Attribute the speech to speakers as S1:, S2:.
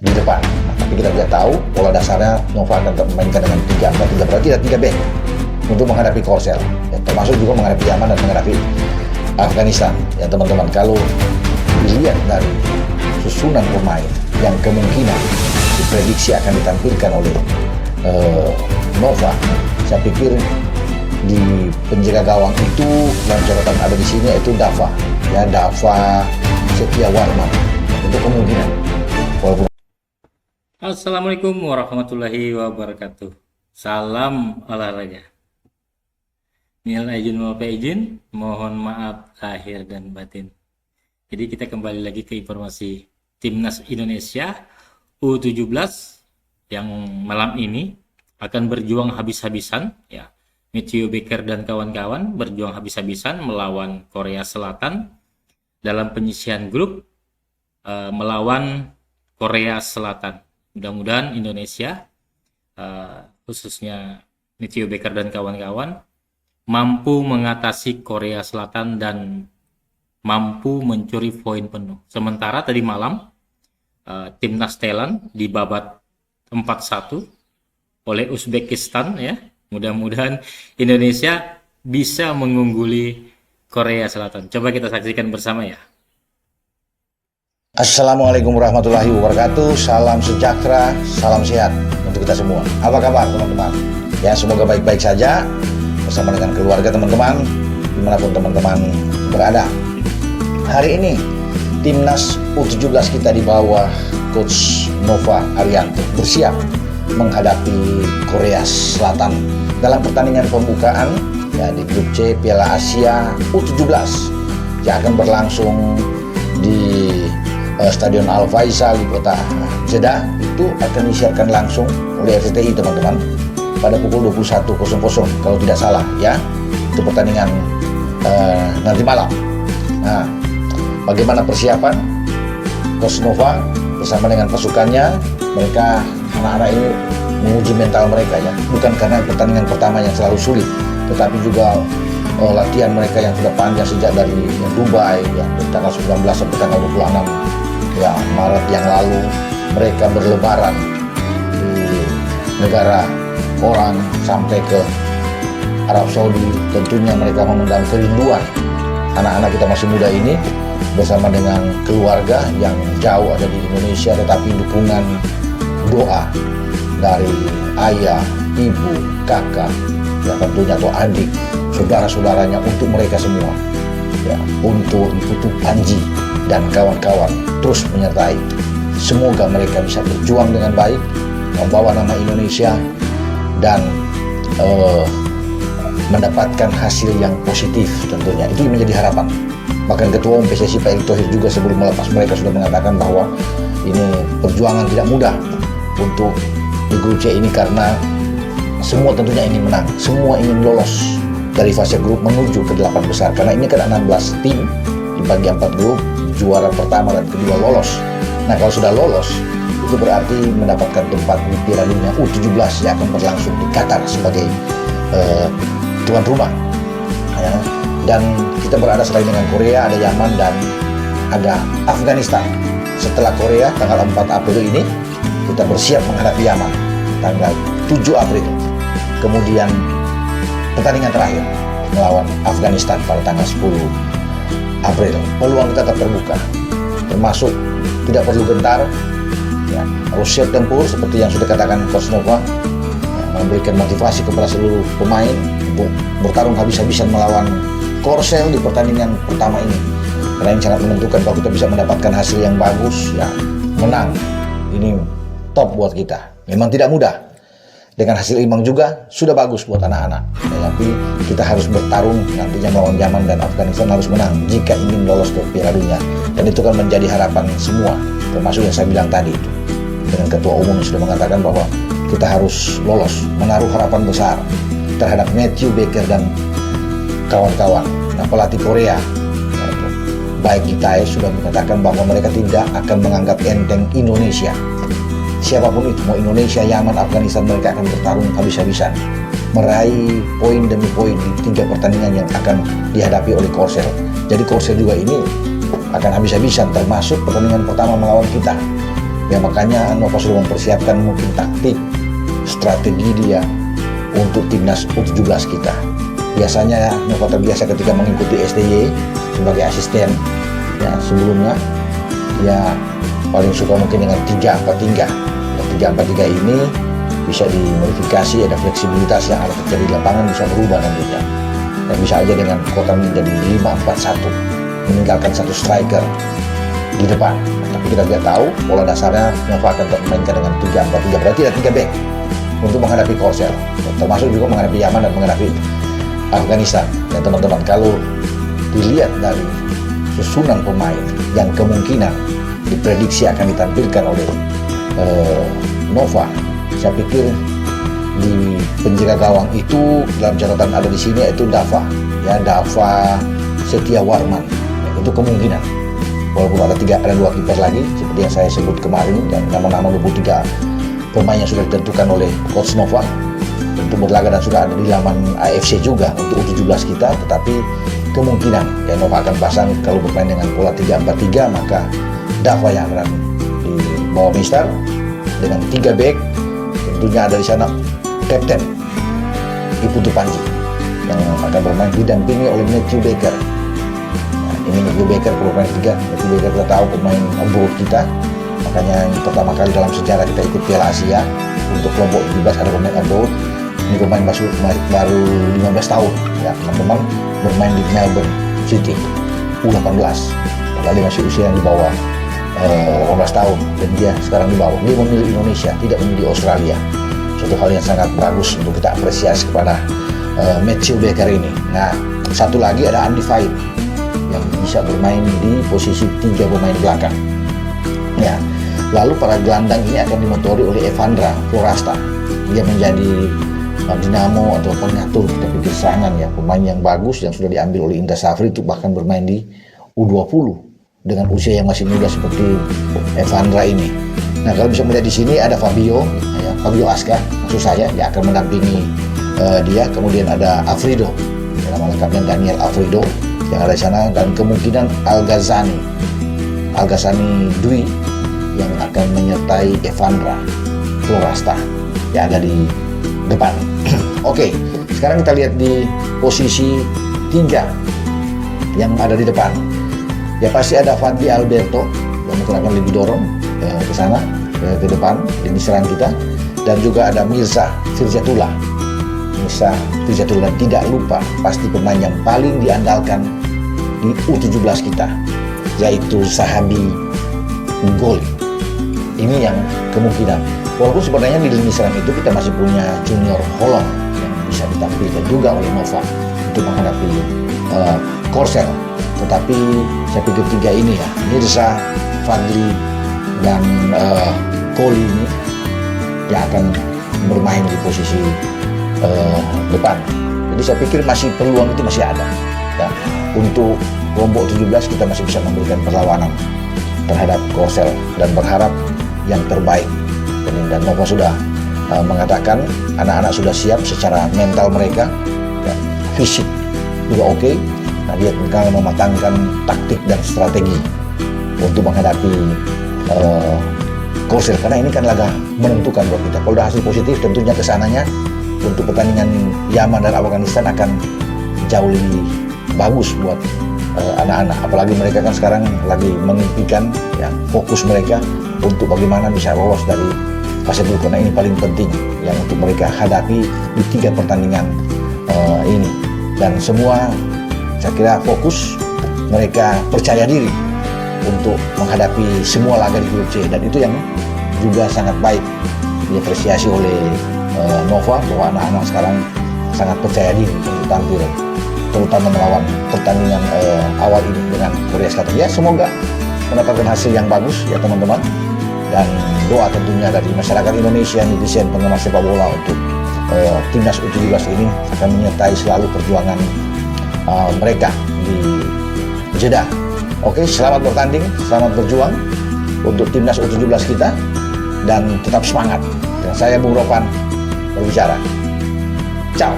S1: di depan. Nah, tapi kita tidak tahu pola dasarnya Nova akan memainkan dengan 3-4-3 berarti ada 3 back untuk menghadapi Korsel, ya, termasuk juga menghadapi Yaman dan menghadapi Afghanistan. Ya teman-teman, kalau dilihat dari susunan pemain yang kemungkinan diprediksi akan ditampilkan oleh Nova, saya pikir di penjaga gawang itu yang catatan ada di sini yaitu Dava, ya Dava Setiawarman untuk kemungkinan. Walaupun
S2: Assalamualaikum warahmatullahi wabarakatuh. Salam olahraga. Minal aidin wal faizin, mohon maaf lahir dan batin. Jadi kita kembali lagi ke informasi Timnas Indonesia U17 yang malam ini akan berjuang habis-habisan, ya. Matthew Baker dan kawan-kawan berjuang habis-habisan melawan Korea Selatan dalam penyisihan grup melawan Korea Selatan. Mudah-mudahan Indonesia, khususnya Matthew Baker dan kawan-kawan, mampu mengatasi Korea Selatan dan mampu mencuri poin penuh. Sementara tadi malam timnas Thailand dibabat 4-1 oleh Uzbekistan, ya. Mudah-mudahan Indonesia bisa mengungguli Korea Selatan. Coba kita saksikan bersama, ya.
S1: Assalamualaikum warahmatullahi wabarakatuh. Salam sejahtera, salam sehat untuk kita semua. Apa kabar teman-teman? Ya, semoga baik-baik saja bersama dengan keluarga teman-teman dimanapun teman-teman berada. Hari ini Timnas U17 kita di bawah Coach Nova Arianto bersiap menghadapi Korea Selatan dalam pertandingan pembukaan, ya, di grup C Piala Asia U17 yang akan berlangsung di Stadion Al Faisal di kota Jeddah. Itu akan disiarkan langsung oleh RCTI teman-teman pada pukul 21.00 kalau tidak salah, ya. Itu pertandingan nanti malam. Nah, bagaimana persiapan Coach Nova bersama dengan pasukannya? Mereka, anak-anak ini menguji mental mereka, ya, bukan karena pertandingan pertama yang selalu sulit, tetapi juga latihan mereka yang sudah panjang sejak dari Dubai, ya, tanggal 19 sampai tanggal 26 ya Maret yang lalu. Mereka berlebaran di negara orang sampai ke Arab Saudi. Tentunya mereka mengundang kerinduan anak-anak kita masih muda ini bersama dengan keluarga yang jauh ada di Indonesia, tetapi dukungan doa dari ayah, ibu, kakak, ya tentunya, atau adik, saudara-saudaranya untuk mereka semua, ya, untuk Ibu Panji dan kawan-kawan terus menyertai. Semoga mereka bisa berjuang dengan baik, membawa nama Indonesia dan mendapatkan hasil yang positif tentunya. Itu menjadi harapan. Bahkan Ketua Umum PSSI Pak Erick Thohir juga sebelum melepas mereka sudah mengatakan bahwa ini perjuangan tidak mudah untuk di grup C ini, karena semua tentunya ingin menang, semua ingin lolos dari fase grup menuju ke 8 besar. Karena ini kan 16 tim dibagi 4 grup, juara pertama dan kedua lolos. Nah, kalau sudah lolos, itu berarti mendapatkan tempat di Piala Dunia U17 yang akan berlangsung di Qatar sebagai tuan rumah, ya. Dan kita berada selain dengan Korea, ada Yaman dan ada Afghanistan. Setelah Korea tanggal 4 April ini, kita bersiap menghadapi Yaman tanggal 7 April. Kemudian pertandingan terakhir melawan Afghanistan pada tanggal 10 April. Peluang kita tetap terbuka, termasuk tidak perlu gentar, ya, harus siap tempur seperti yang sudah katakan Coach Nova, ya, memberikan motivasi kepada seluruh pemain untuk bertarung habis-habisan melawan Korsel di pertandingan pertama ini, karena ini sangat menentukan kalau kita bisa mendapatkan hasil yang bagus, ya, menang. Ini top buat kita. Memang tidak mudah. Dengan hasil imbang juga sudah bagus buat anak-anak. Tapi kita harus bertarung nantinya melawan Yaman dan Afghanistan, harus menang jika ingin lolos ke Piala Dunia. Dan itu kan menjadi harapan semua, termasuk yang saya bilang tadi itu. Dengan Ketua Umum yang sudah mengatakan bahwa kita harus lolos, menaruh harapan besar terhadap Matthew Baker dan kawan-kawan. Nah, pelatih Korea, baik Itae, sudah mengatakan bahwa mereka tidak akan menganggap enteng Indonesia. Siapapun itu, mau Indonesia, Yaman, Afghanistan, mereka akan bertarung habis-habisan, meraih poin demi poin di 3 pertandingan yang akan dihadapi oleh Korsel. Jadi Korsel juga ini akan habis-habisan, termasuk pertandingan pertama melawan kita. Ya makanya Nova sudah mempersiapkan mungkin taktik, strategi dia untuk timnas U17 kita. Biasanya Nova terbiasa ketika mengikuti STY sebagai asisten. Ya sebelumnya dia paling suka mungkin dengan 3-4-3. Ya, 3-4-3 ini bisa dimodifikasi, ada fleksibilitas yang ada terjadi di lapangan, bisa berubah nantinya. Dan bisa aja dengan kota menjadi 5-4-1, meninggalkan satu striker di depan. Tapi kita tidak tahu, pola dasarnya Nova akan memainkan dengan 3-4-3, berarti ada 3 back untuk menghadapi Korsel, termasuk juga menghadapi Yaman dan menghadapi Afghanistan. Ya teman-teman, kalau dilihat dari susunan pemain yang kemungkinan diprediksi akan ditampilkan oleh Nova, saya pikir di penjaga gawang itu dalam catatan ada di sini yaitu Dava Setiawarman. Ya, itu kemungkinan. Walaupun ada 2 kiper lagi seperti yang saya sebut kemarin, dan nama-nama 23 pemain yang sudah ditentukan oleh Coach Nova untuk berlaga dan sudah ada di laman AFC juga untuk U17 kita. Tetapi kemungkinan ya Nova akan pasang, kalau bermain dengan pola 3-4-3, maka Dava yang akan di bawah Mister dengan 3 back. Tentunya ada di sana Kapten Iputu Panji yang akan bermain didampingi oleh Matthew Baker. Nah, ini Matthew Baker bermain 3. Matthew Baker kita tahu pemain abroad kita, makanya yang pertama kali dalam sejarah kita ikut Piala Asia untuk kelompok 17 ada pemain abroad. Ini pemain baru 15 tahun ya teman-teman, bermain di Melbourne City U18, padahal dia masih usia yang di bawah 18 tahun, dan dia sekarang di bawah. Dia memilih Indonesia, tidak memilih Australia. Suatu hal yang sangat bagus untuk kita apresiasi kepada Matthew Baker ini. Nah, satu lagi ada Andy Faid yang bisa bermain di posisi 3 pemain belakang. Ya, lalu para gelandang ini akan dimotori oleh Evandra Florasta. Dia menjadi dinamo atau pengatur kita pikir serangan ya, pemain yang bagus yang sudah diambil oleh Indra Safri itu bahkan bermain di U20 dengan usia yang masih muda seperti Evandra ini. Nah, kalau bisa melihat di sini ada Fabio Aska, maksud saya, dia akan mendampingi dia. Kemudian ada Afrido, nama lengkapnya Daniel Afrido yang ada di sana, dan kemungkinan Al Ghazani Dwi yang akan menyertai Evandra Florasta yang ada di depan. Oke, sekarang kita lihat di posisi 3 yang ada di depan. Ya pasti ada Fadli Alberto yang mungkin akan lebih dorong ke sana, ke depan lini serang kita, dan juga ada Mirza Firjatullah. Dan tidak lupa pasti pemain yang paling diandalkan di U17 kita, yaitu Sahabi Goli. Ini yang kemungkinan. Walaupun sebenarnya di lini serang itu kita masih punya Junior Holong yang bisa ditampilkan juga oleh Nova untuk menghadapi Korsel. Tetapi saya pikir 3 ini ya, Mirza, Fadli, dan Goli ini yang akan bermain di posisi depan. Jadi saya pikir masih peluang itu masih ada ya. Untuk kelompok 17 kita masih bisa memberikan perlawanan terhadap Korsel dan berharap yang terbaik. Dan Nova sudah mengatakan anak-anak sudah siap secara mental mereka ya, fisik juga oke. Nah, dia tinggal mematangkan taktik dan strategi untuk menghadapi Korsel, karena ini kan laga menentukan buat kita. Kalau udah hasil positif, tentunya kesananya untuk pertandingan Yaman dan Afghanistan akan jauh lebih bagus buat anak-anak. Apalagi mereka kan sekarang lagi mengimpikan ya, fokus mereka untuk bagaimana bisa lolos dari fase grup. Karena ini paling penting yang untuk mereka hadapi di 3 pertandingan ini. Dan semua saya kira fokus, mereka percaya diri untuk menghadapi semua laga di grup C, dan itu yang juga sangat baik diapresiasi oleh Nova, bahwa anak-anak sekarang sangat percaya diri untuk tampil, terutama melawan pertandingan awal ini dengan Korea Selatan. Ya, semoga mendapatkan hasil yang bagus ya teman-teman, dan doa tentunya dari masyarakat Indonesia, netizen, penggemar sepak bola untuk timnas U17 ini akan menyertai selalu perjuangan mereka di Jeddah. Oke, selamat bertanding, selamat berjuang untuk timnas U17 kita, dan tetap semangat. Dan saya Bung Ropan berbicara. Ciao.